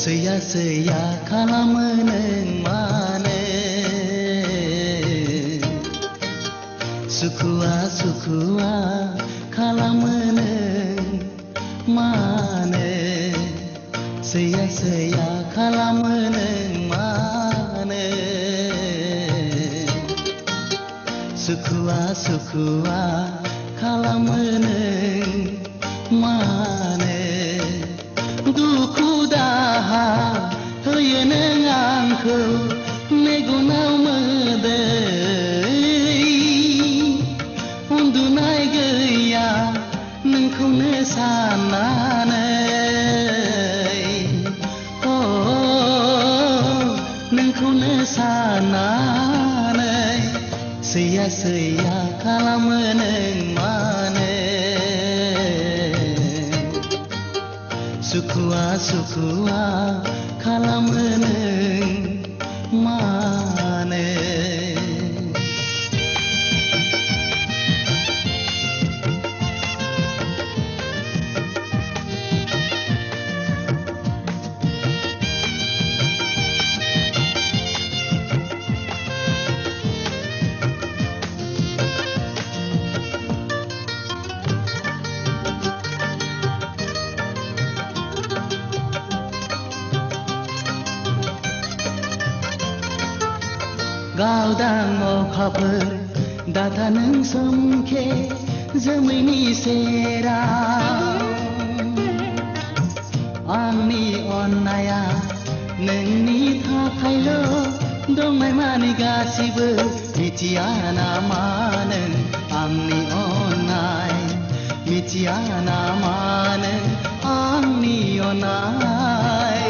Seya-seya खालामो नों मानो सुखुआ खालामो नों मानो seya-seya खालामो नों मानो सुखुआ खालामो नों मानो दुखु दाहा होयो नों आंखौ मेगनाव मोदै उन्दुनाय गैया नोंखौनो साननानै नोंखौनो साननानै seya-seya खालामो नों मानो सुखुआ खालामो नों मानो गावदां अखाफोर दाथा नों सोमखे जोमैनि सेराव आंनि अननाया नोंनि थाखायल' दंनाय मानि गासिबो मिथिया नामा नों आंनि अननाय मिथिया नामा नों आंनि अननाय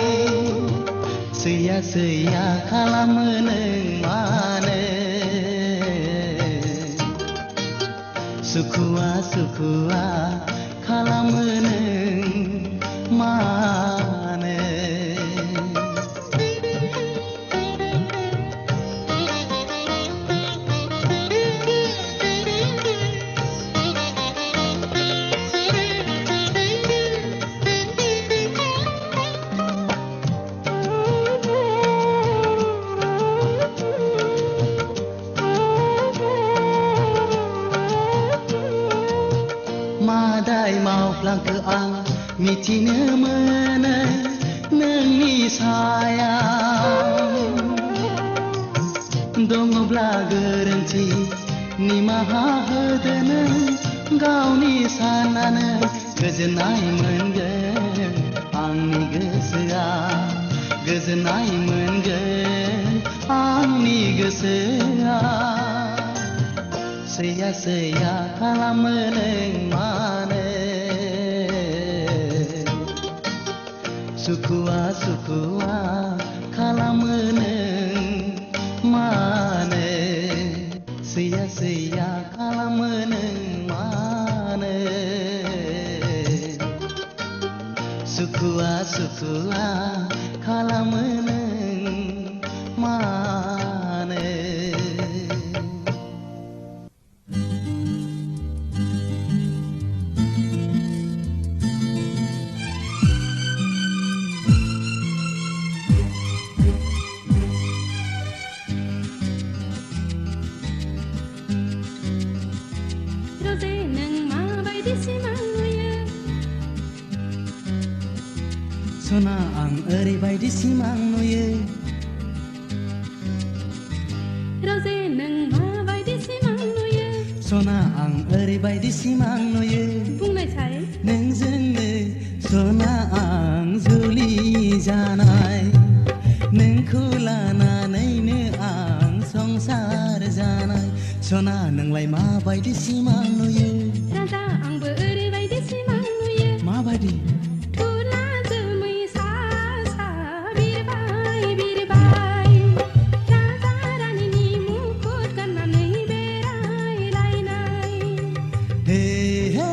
seya-seya खालामो नों मानो सुखुआ खालामो नों मानो मादाय मावफ्लांखो आं मिथिनो मोनो नोंनि सायाव दङब्ला गोरोन्थि निमाहा होदो नों गावनि साननानै गोजोननाय मोनगोन आंनि गोसोआ गोजोननाय मोनगोन आंनि गोसोआ seya-seya खालामो नों मानो सुखुआ खालामो नों मानो seya-seya खालामो नों मानो सुखुआ खालामो नों मानो सना आं ओरैबायदि सिमां नुयो रोजे नों माबायदि सिमां नुयो सना आं ओरैबायदि सिमां नुयो बुंनायसाय नोंजोंनो सना आं जुलि जानाय नोंखौ लानानैनो आं संसार जानाय सना नोंलाय माबायदि सिमां नुयो राजा आंबो ओरैबायदि सिमां नुयो माबायदि थुला जोमै सा सा बिरबाय बिरबाय राजा रानीनि मुकुट गाननानै बेरायलायनाय हे हे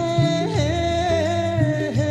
हे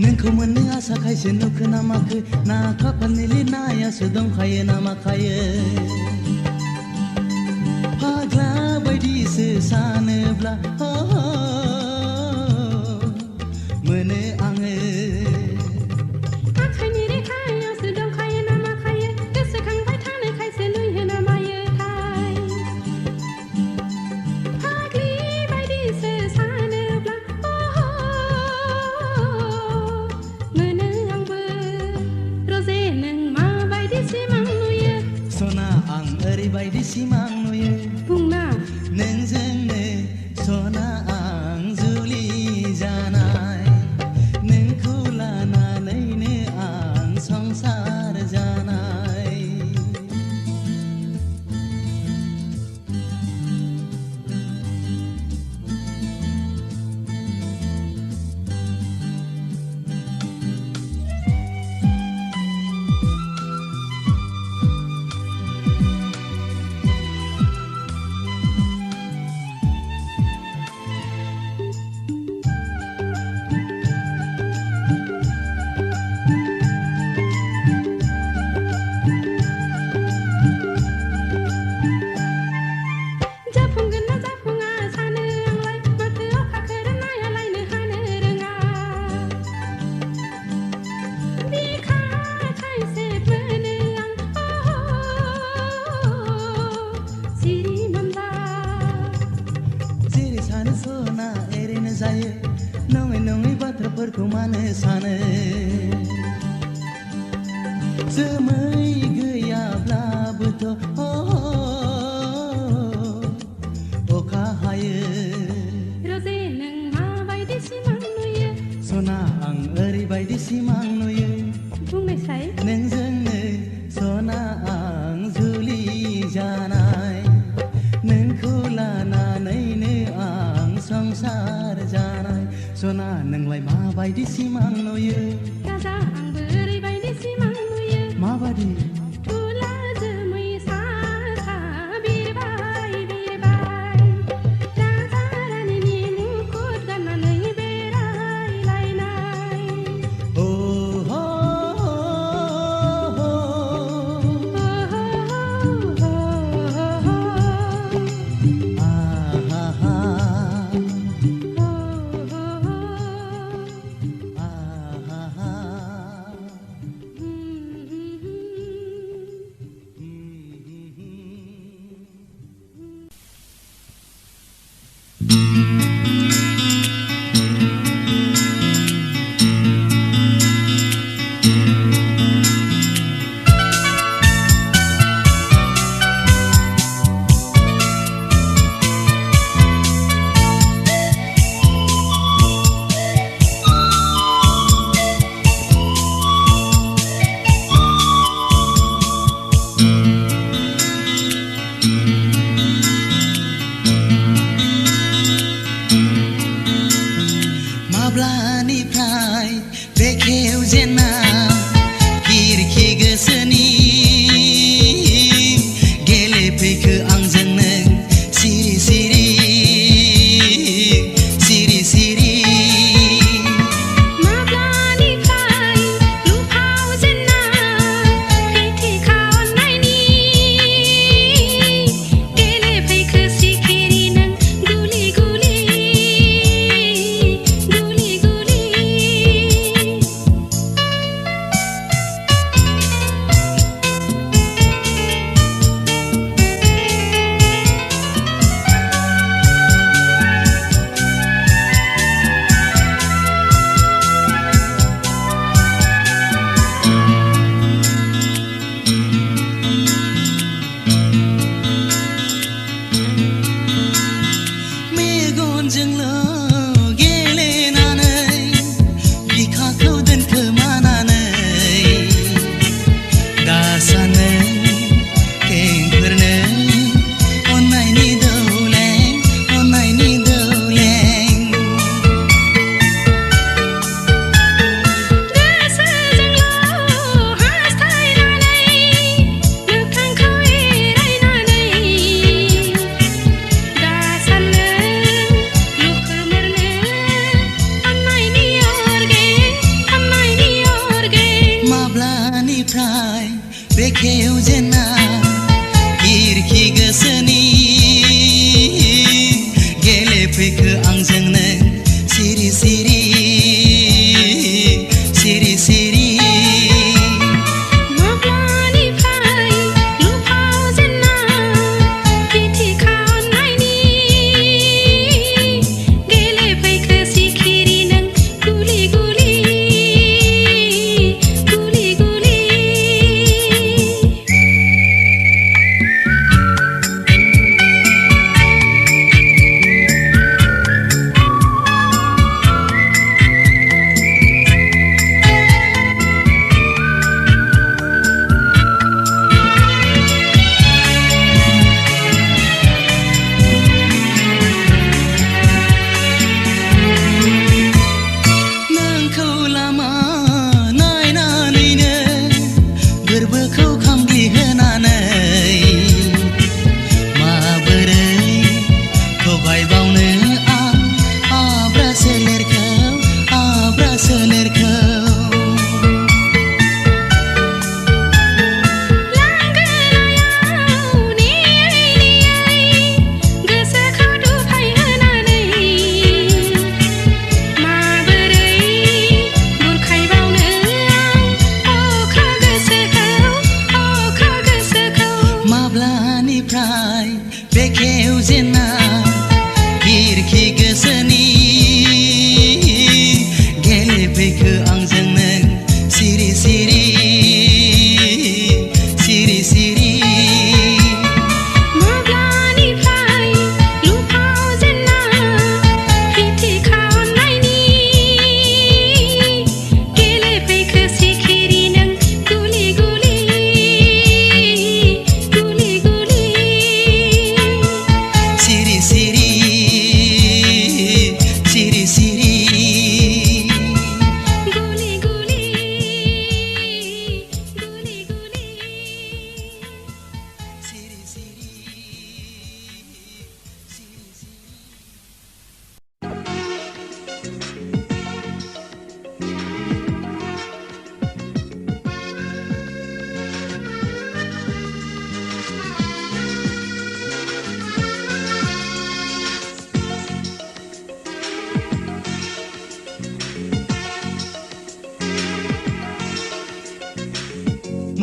नोंखौ मोननो आसा खायसे नुखो ना माखो ना खाफालनि लिरनायासो दंखायो ना माखायो फाग्ला बायदिसो सानोब्ला मोनो आङो आखाइनि रेखायावसो दंखायो ना माखायो गोसोखांबाय थानो खायसे नुयो ना मायोथाय फाग्लि बायदिसो सानोब्ला मोनो आंबो रजे नों माबायदि सिमां नुयो सना आं ओरैबायदि सिमां नुयो बुंना नोंजोंनो सना आं जुलि जानाय नोंखौ लानानैनो आं संसार जानाय जाफुंगोन ना जाफुङा सानो आंलाय माथो अखाखो रोंनायालायनो हानो रोङा बिखा खायसे मोनो आं सिरि मोनबा जेरै सानो सना एरैनो जायो नङै नङै बाथ्राफोरखौ मानो सानो जोमै गैयाब्लाबोथ' अखा हायो रजे नों माबायदि सिमां नुयो सना आं ओरैबायदि सिमां नुयो बुंनायसाय नोंजोंनो सना आं जुलि जानाय नोंखौ लानानैनो आं संसार जानाय सना नोंलाय माबायदि सिमां नुयो राजा आंबो ओरैबायदि सिमां नुयो माबायदि थुला जोमै सा सा बिरबाय बिरबाय राजा रानीनि मुकुट गाननानै बेरायलायनाय ओ हो हो आहा हा आहा हा बेखेव जेना खिरखि गोसोनि गेलेफैखो आंजों नों सिरि सिरि सिरि सिरि बेखेव जेना खिरखि गोसोनि गेलेफैखो आंजों नों सिरि सिरि सिरि सिरि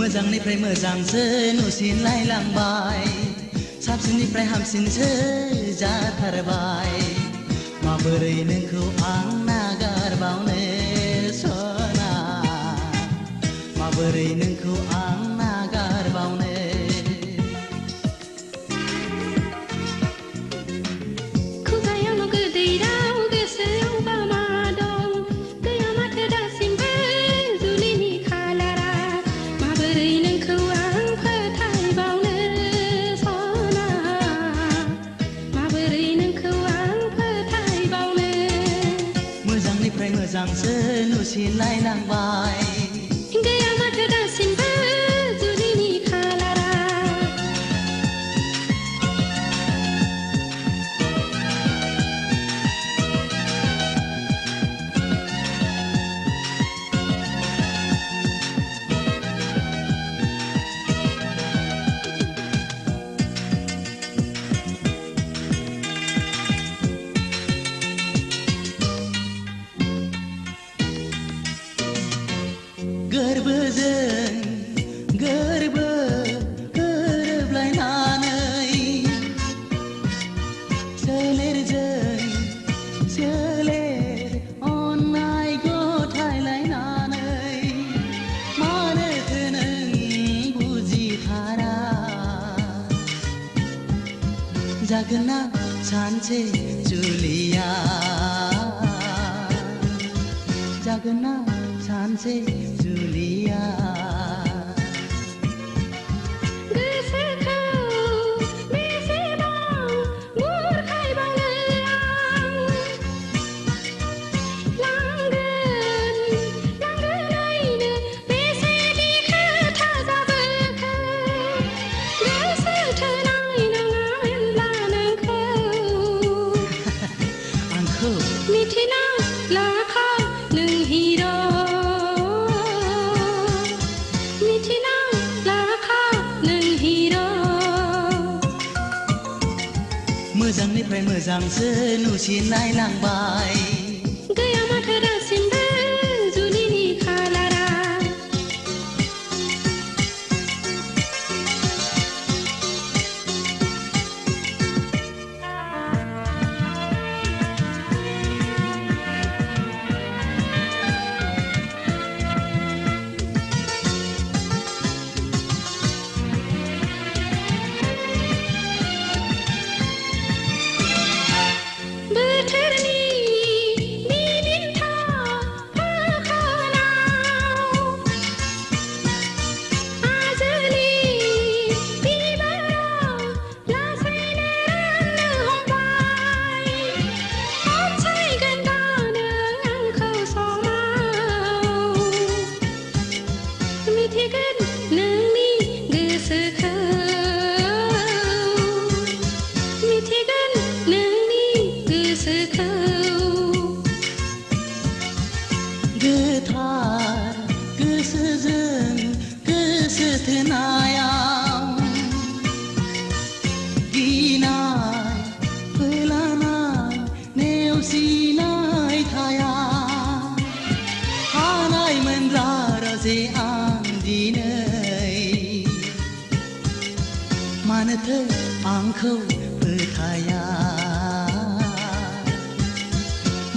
मोजांनिफ्राय मोजांसो नुसिनलायलांबाय साबसिननिफ्राय हामसिनसो जाथारबाय माबोरै नोंखौ आं नागारबावनो सना माबोरै नोंखौ आं नागारबावनो मोजांसो नुसिनलायलांबाय गैया माथो दासिमबो जुलिनि खालारा गोरबोजों गोरबो गोरोबलायनानै सोलेरजों सोलेर अननाय गथायलायनानै मानोथो नों बुजिथारा जागोन ना सानसे जुलिया जागोन ना सानसे जुलिया गोसोखौ बेसेबां बुरखायबावनो आं लांगोनैनो बेसेदि खोथा जाबोखो गोसो थोनाय नङा होनब्ला नोंखौ आंखौ मिथिना लाखा नों हिर' मोजांनिफ्राय मोजांसो नुसिनलायलांबाय गैया माथो दासिमबो जुलिनि खालारा गोथार गोसोजों गोसो थोनायाव गिनाय फोलानाय नेवसिनाय थाया हानायमोनब्ला राजे आं दिनै मानोथो आंखौ फोथाया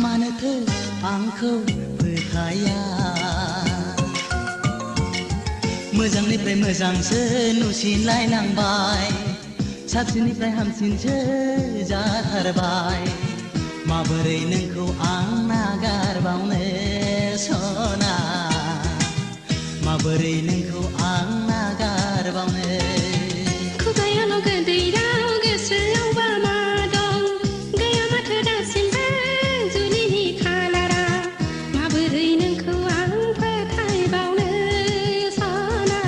मानोथो आंखौ फोथाया मोजांनिफ्राय मोजांसो नुसिनलायलांबाय साबसिननिफ्राय हामसिनसो जाथारबाय माबोरै नोंखौ आं नागारबावनो सना माबोरै नोंखौ आं नागारबावनो खुगायाल' गोदै राव गोसोआवबा मा दं गैया माथो दासिमबो जुलिनि खालारा माबोरै नोंखौ आं फोथायबावनो सना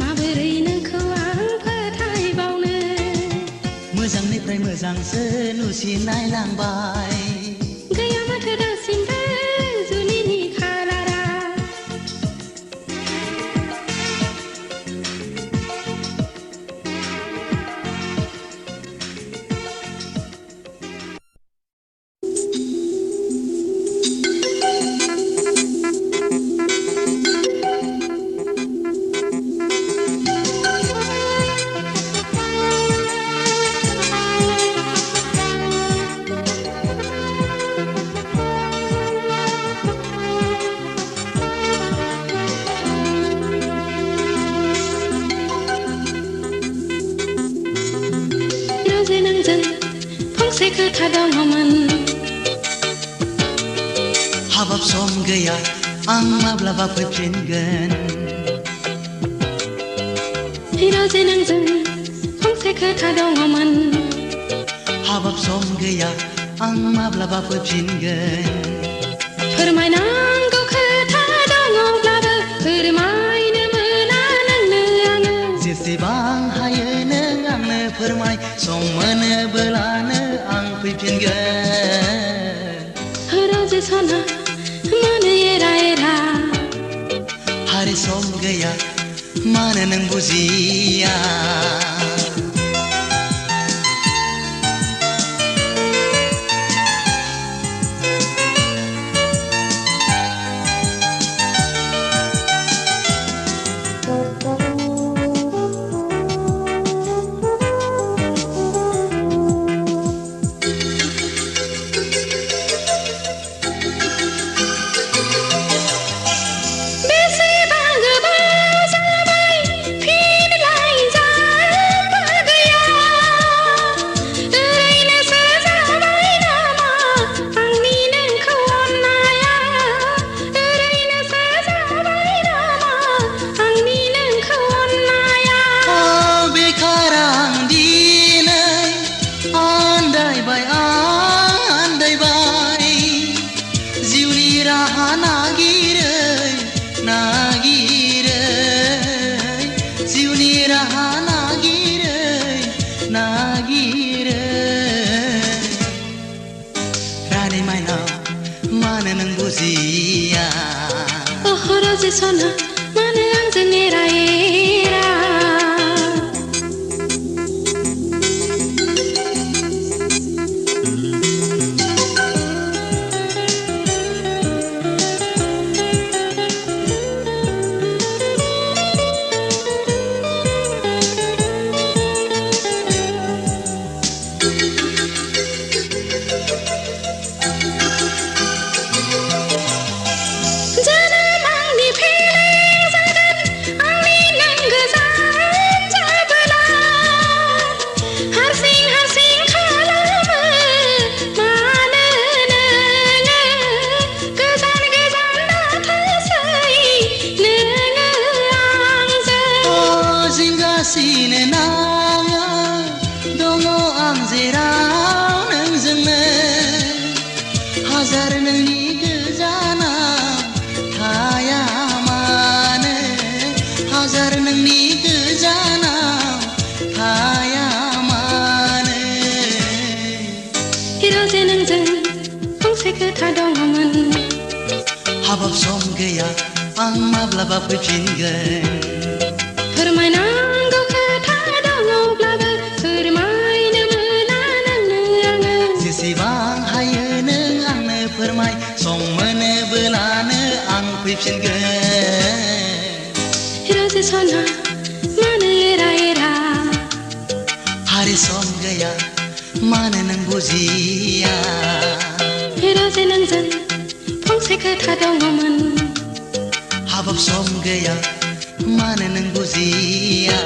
माबोरै नोंखौ आं फोथायबावनो मोजांनिफ्राय मोजांसो नुसिनलायलांबाय गैया माथो दासिमबो जुलिनि खालारा फंसे खोथा दङमोन हाबाब सम गैया आं माब्लाबा फैफिनगोन हिराजे नोंजों फंसे खोथा दङमोन हाबाब सम गैया आं माब्लाबा फैफिनगोन फोरमायनांगौ खोथा दङब्लाबो फोरमायनो मोना नोंनो आङो जेसेबां हायो नों आंनो फोरमाय सम मोनोब्लानो आं फैफिनगोन राजे सना मानो एरा एरा हारे सम गैया मानो नों बुजिया सना मानो आंजों एरा एरा नोंनि गोजानाव थाया मानो हिर'जे नोंजों फंसे खोथा दङमोन हाबाब सम गैया आं माब्लाबा फैफिनगोन फोरमायनांगौ खोथा दङब्लाबो फोरमायनो मोना नोंनो आङो जेसेबां हायो नों आंनो फोरमाय सम मोनोब्लानो आं फैफिनगोन हिर'जे सना मानो एरा एरा हारि सम गैया मानो नों बुजिया हिर'जे नोंजों फंसे खोथा दङमोन हाबाब सम गैया मानो नों बुजिया